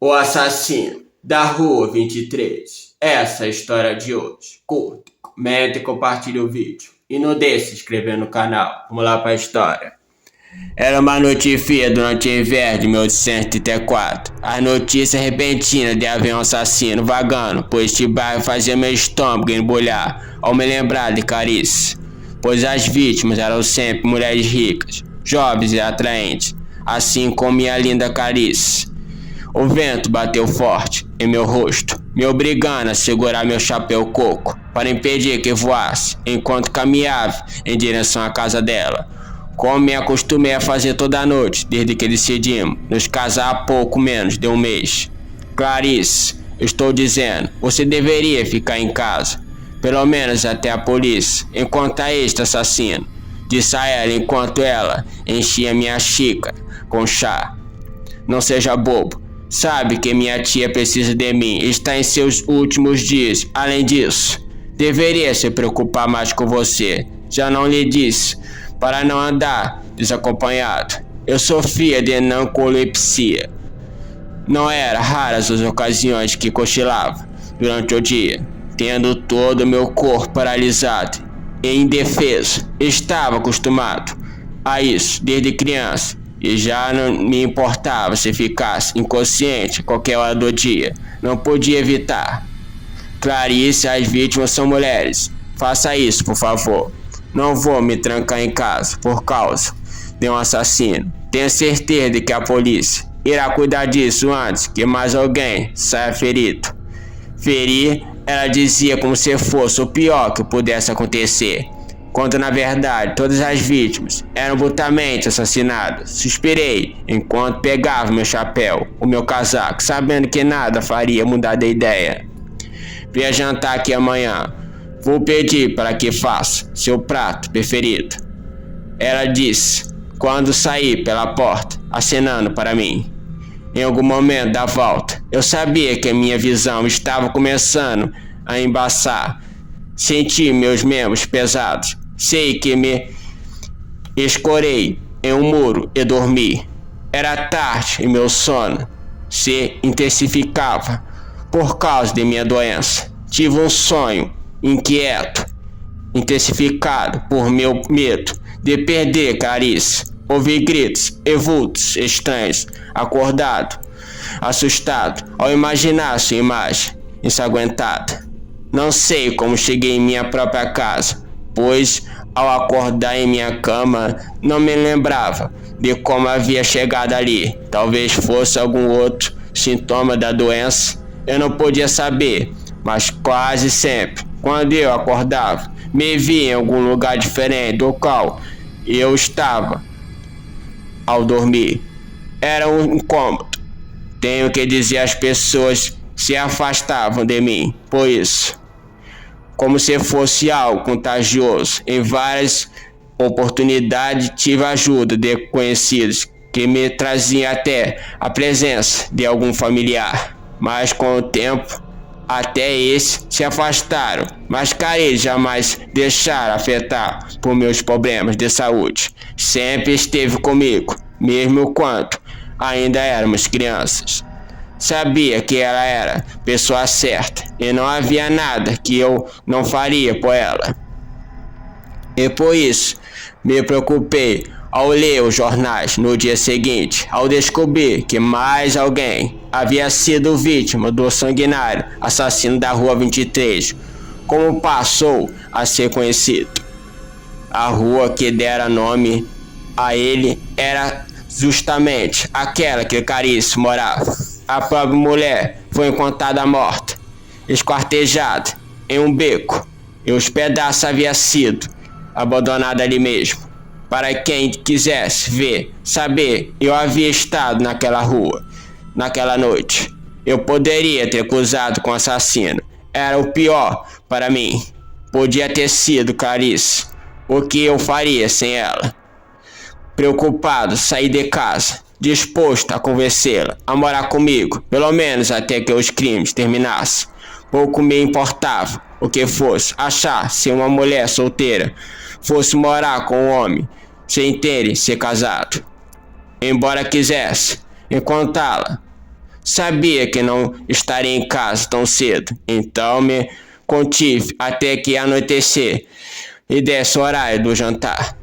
O assassino da Rua 23. Essa é a história de hoje. Curta, comenta e compartilhe o vídeo. E não deixe de se inscrever no canal. Vamos lá para a história. Era uma noite fria durante o inverno de 1834. A notícia repentina de haver um assassino vagando por este bairro fazia meu estômago embrulhar ao me lembrar de Clarice, pois as vítimas eram sempre mulheres ricas, jovens e atraentes, assim como minha linda Clarice. O vento bateu forte em meu rosto, me obrigando a segurar meu chapéu coco para impedir que voasse enquanto caminhava em direção à casa dela, como me acostumei a fazer toda noite desde que decidimos nos casar há pouco menos de um mês. Clarice, estou dizendo, você deveria ficar em casa, pelo menos até a polícia encontrar este assassino, disse a ela enquanto ela enchia minha xícara com chá. Não seja bobo. Sabe que minha tia precisa de mim e está em seus últimos dias. Além disso, deveria se preocupar mais com você. Já não lhe disse para não andar desacompanhado. Eu sofria de narcolepsia. Não eram raras as ocasiões que cochilava durante o dia, tendo todo o meu corpo paralisado e indefeso. Estava acostumado a isso desde criança. E já não me importava se ficasse inconsciente qualquer hora do dia. Não podia evitar. Clarice, as vítimas são mulheres. Faça isso, por favor. Não vou me trancar em casa por causa de um assassino. Tenho certeza de que a polícia irá cuidar disso antes que mais alguém saia ferido. Ferir, ela dizia como se fosse o pior que pudesse acontecer, quando na verdade todas as vítimas eram brutalmente assassinadas. Suspirei enquanto pegava meu chapéu, o meu casaco, sabendo que nada faria mudar de ideia. Venha jantar aqui amanhã. Vou pedir para que faça seu prato preferido, ela disse quando saí pela porta, acenando para mim. Em algum momento da volta, eu sabia que a minha visão estava começando a embaçar. Senti meus membros pesados. Sei que me escorei em um muro e dormi. Era tarde e meu sono se intensificava por causa de minha doença. Tive um sonho inquieto, intensificado por meu medo de perder Clarice. Ouvi gritos e vultos estranhos. Acordado, assustado ao imaginar sua imagem ensanguentada. Não sei como cheguei em minha própria casa, pois ao acordar em minha cama não me lembrava de como havia chegado ali. Talvez fosse algum outro sintoma da doença, eu não podia saber, mas quase sempre, quando eu acordava, me via em algum lugar diferente do qual eu estava ao dormir. Era um incômodo. Tenho que dizer, as pessoas se afastavam de mim por isso, como se fosse algo contagioso. Em várias oportunidades tive a ajuda de conhecidos que me traziam até a presença de algum familiar, mas com o tempo até esses se afastaram. Mas Clarice jamais deixara afetar por meus problemas de saúde. Sempre esteve comigo, mesmo quando ainda éramos crianças. Sabia que ela era a pessoa certa e não havia nada que eu não faria por ela. E por isso me preocupei ao ler os jornais no dia seguinte, ao descobrir que mais alguém havia sido vítima do sanguinário assassino da Rua 23, como passou a ser conhecido. A rua que dera nome a ele era justamente aquela que Clarice morava. A pobre mulher foi encontrada morta, esquartejada em um beco, e os pedaços haviam sido abandonados ali mesmo. Para quem quisesse ver, saber, eu havia estado naquela rua, naquela noite. Eu poderia ter cruzado com o assassino. Era o pior para mim. Podia ter sido Clarice. O que eu faria sem ela? Preocupado, saí de casa, disposto a convencê-la a morar comigo, pelo menos até que os crimes terminassem. Pouco me importava o que fosse achar se uma mulher solteira fosse morar com um homem sem terem se casado. Embora quisesse encontrá-la, Sabia que não estaria em casa tão cedo, então me contive até que anoitecer e desse o horário do jantar.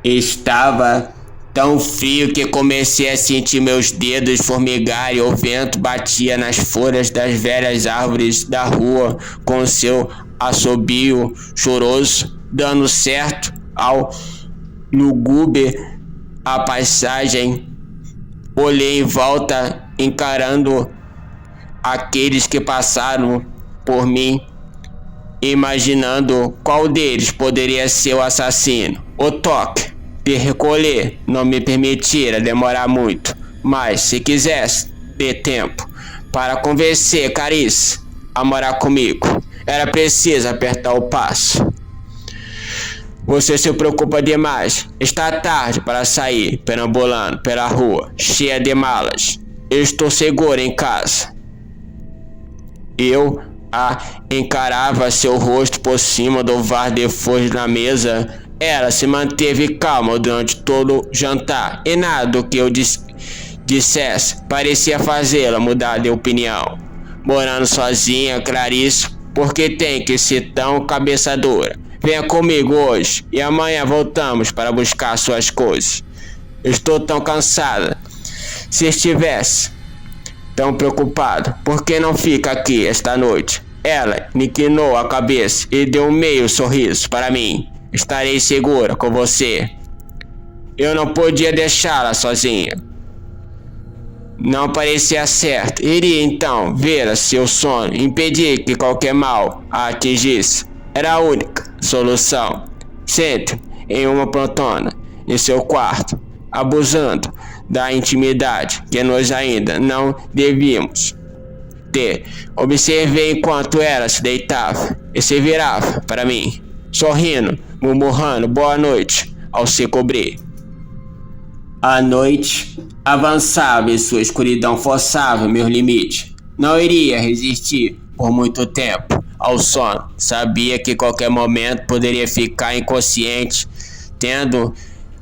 Estava tão frio que comecei a sentir meus dedos formigar e o vento batia nas folhas das velhas árvores da rua com seu assobio choroso, dando certo ao lúgubre a paisagem. Olhei em volta, encarando aqueles que passaram por mim, imaginando qual deles poderia ser o assassino. O toque de recolher não me permitira demorar muito, mas se quisesse ter tempo para convencer Clarice a morar comigo, era preciso apertar o passo. Você se preocupa demais. Está tarde para sair perambulando pela rua, cheia de malas. Eu estou seguro em casa. Eu a encarava, seu rosto por cima do var de folhas na mesa. Ela se manteve calma durante todo o jantar, e nada do que eu dissesse parecia fazê-la mudar de opinião. Morando sozinha, Clarice, por que tem que ser tão cabeça dura? Venha comigo hoje e amanhã voltamos para buscar suas coisas. Estou tão cansada. Se estivesse tão preocupado, por que não fica aqui esta noite? Ela inclinou a cabeça e deu um meio sorriso para mim. Estarei segura com você. Eu não podia deixá-la sozinha. Não parecia certo. Iria então ver seu sono, impedir que qualquer mal a atingisse. Era a única solução. Sente em uma poltrona em seu quarto, abusando da intimidade que nós ainda não devíamos ter. Observei enquanto ela se deitava e se virava para mim, sorrindo, murmurando boa noite ao se cobrir. A noite avançava e sua escuridão forçava meus limites. Não iria resistir por muito tempo ao sono. Sabia que qualquer momento poderia ficar inconsciente, tendo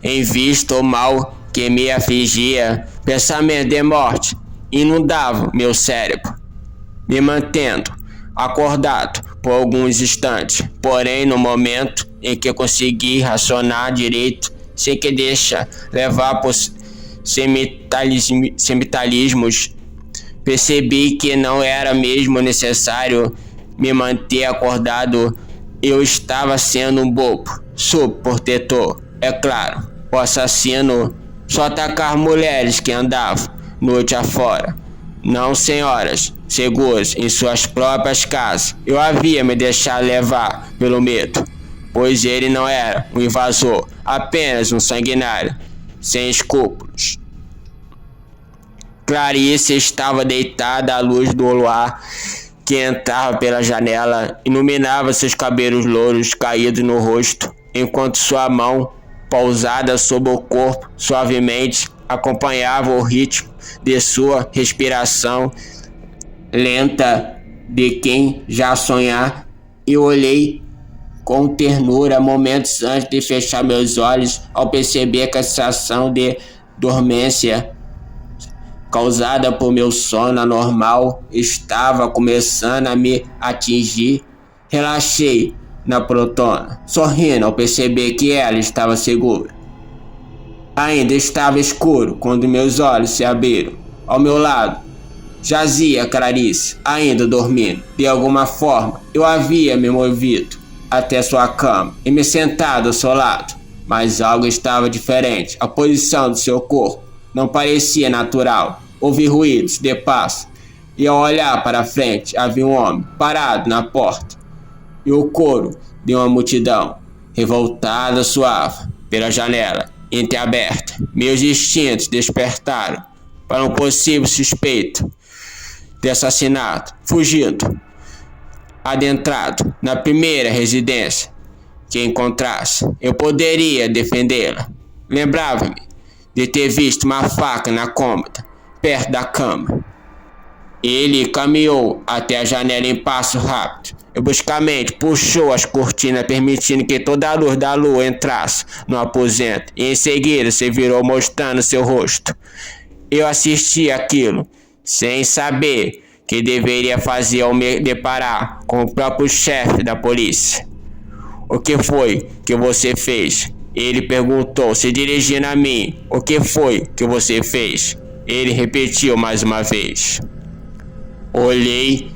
em vista o mal que me afligia. Pensamento de morte inundava meu cérebro, me mantendo acordado por alguns instantes. Porém, no momento em que consegui racionar direito, sem que deixa levar por sentimentalismos, percebi que não era mesmo necessário me manter acordado. Eu estava sendo um bobo, subprotetor. É claro, o assassino só atacava mulheres que andavam noite afora, não senhoras seguras em suas próprias casas. Eu havia me deixado levar pelo medo, pois ele não era um invasor, apenas um sanguinário sem escrúpulos. Clarice estava deitada à luz do luar que entrava pela janela, iluminava seus cabelos louros caídos no rosto, enquanto sua mão, pousada sobre o corpo, suavemente acompanhava o ritmo de sua respiração lenta de quem já sonhar. Eu olhei com ternura momentos antes de fechar meus olhos, ao perceber que a sensação de dormência causada por meu sono anormal estava começando a me atingir. Relaxei na poltrona, sorrindo ao perceber que ela estava segura. Ainda estava escuro quando meus olhos se abriram. Ao meu lado jazia Clarice, ainda dormindo. De alguma forma, eu havia me movido até sua cama e me sentado ao seu lado, mas algo estava diferente. A posição do seu corpo não parecia natural. Ouvi ruídos de passo e, ao olhar para frente, havia um homem parado na porta, e o coro de uma multidão revoltada soava pela janela entreaberta. Meus instintos despertaram para um possível suspeito de assassinato, fugindo, adentrado na primeira residência que encontrasse. Eu poderia defendê-la. Lembrava-me de ter visto uma faca na cômoda, perto da cama. Ele caminhou até a janela em passo rápido e bruscamente puxou as cortinas, permitindo que toda a luz da lua entrasse no aposento, e em seguida se virou mostrando seu rosto. eu assisti aquilo, sem saber que deveria fazer ao me deparar com o próprio chefe da polícia. O que foi que você fez? Ele perguntou, se dirigindo a mim. O que foi que você fez? Ele repetiu mais uma vez. Olhei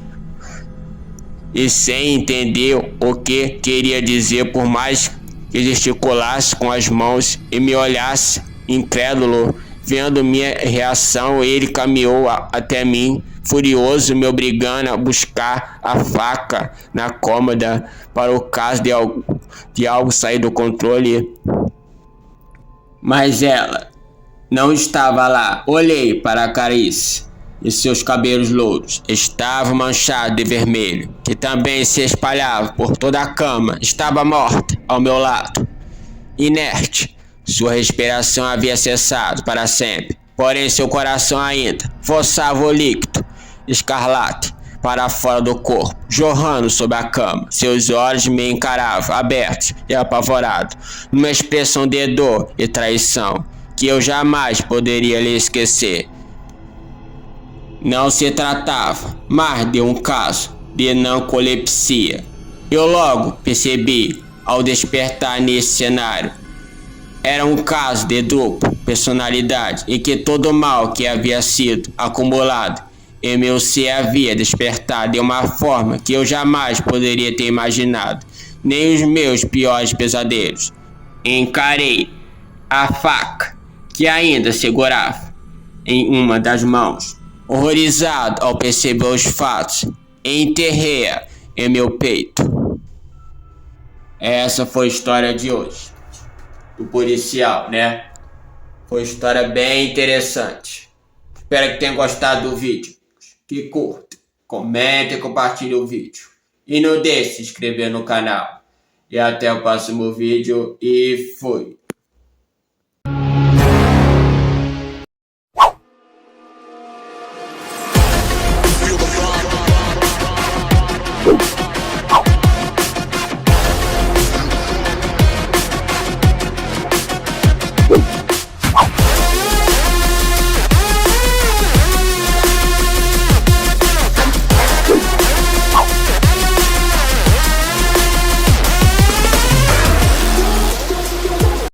e sem entender o que queria dizer, por mais que gesticulasse com as mãos e me olhasse incrédulo, vendo minha reação, ele caminhou até mim, furioso, me obrigando a buscar a faca na cômoda para o caso de algo sair do controle. Mas ela não estava lá. Olhei para Clarice e seus cabelos louros estavam manchados de vermelho, que também se espalhava por toda a cama. Estava morta ao meu lado, inerte. Sua respiração havia cessado para sempre, porém seu coração ainda forçava o líquido escarlate para fora do corpo, jorrando sobre a cama. Seus olhos me encaravam, abertos e apavorados, numa expressão de dor e traição que eu jamais poderia lhe esquecer. Não se tratava mais de um caso de narcolepsia. Eu logo percebi ao despertar nesse cenário. Era um caso de dupla personalidade e que todo o mal que havia sido acumulado em meu ser havia despertado de uma forma que eu jamais poderia ter imaginado, nem os meus piores pesadelos. Encarei a faca que ainda segurava em uma das mãos, horrorizado ao perceber os fatos, e enterrei-a em meu peito. Essa foi a história de hoje do policial, né? Foi uma história bem interessante. Espero que tenham gostado do vídeo. Que curta, comente e compartilhe o vídeo. E não deixe de se inscrever no canal. E até o próximo vídeo e fui!